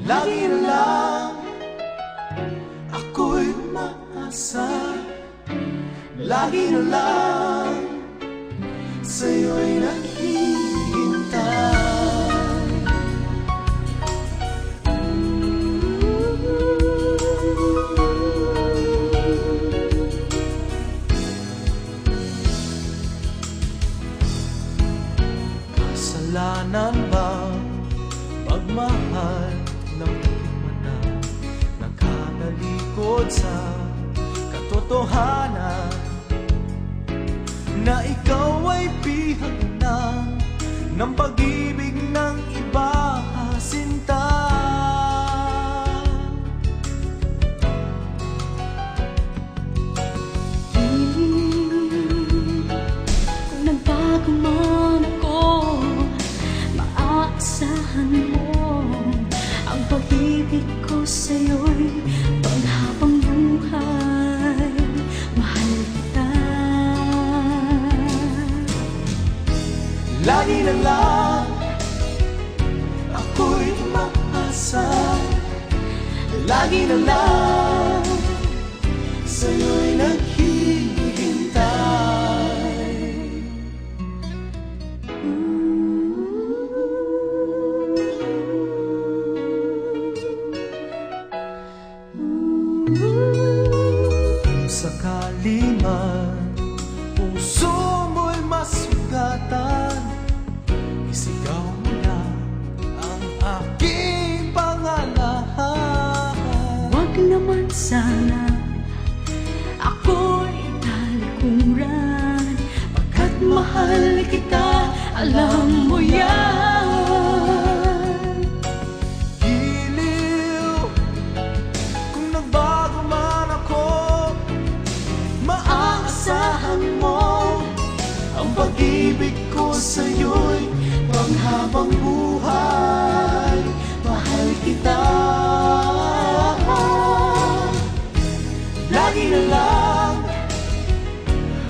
Lagi na lang ako'y umaasa, lagi na lang sa'yo'y naghihintay. Kasalanan ba magmahal ng mata, nakatalikod sa katotohanan na ikaw ay bihag na ng pag-ibig ng iba, sinta? Kung nagbago man ako, maaasahan mo ang pag-ibig ko sa'yo'y panghabang buhay. Mahal kita. Lagi na lang ako'y umaasa, lagi na lang sa'yo'y naghihintay. Kung sakali man puso mo'y masugatan, isigaw mo na ang aking pangalan. Huwag naman sana ako'y talikuran, pagkat mahal kita, alam mo yan. Giliw, kung nagbago man ako, maaasahan mo ang pag-ibig ko sa'yo'y panghabang buhay. Mahal kita. Lagi na lang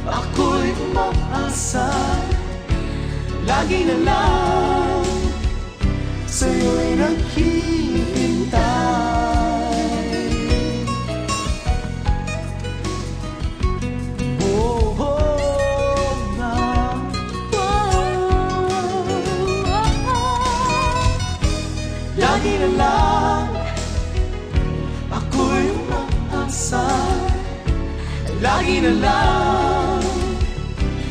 ako'y umaasa, lagi na lang sa'yo'y naghihintay. Oh, oh, na. Lagi na lang ako'y umaasa, lagi na lang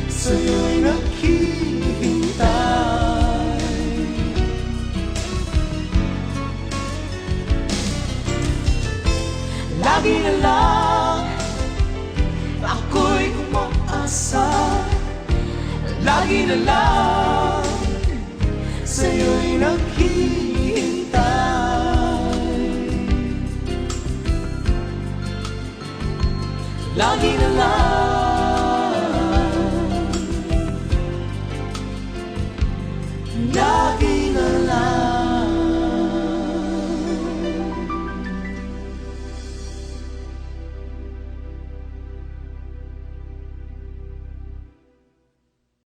sa'yo'y naghihintay. Lagi na lang ako'y umaasa, lagi na lang sa'yo'y naghihintay. Lagi na lang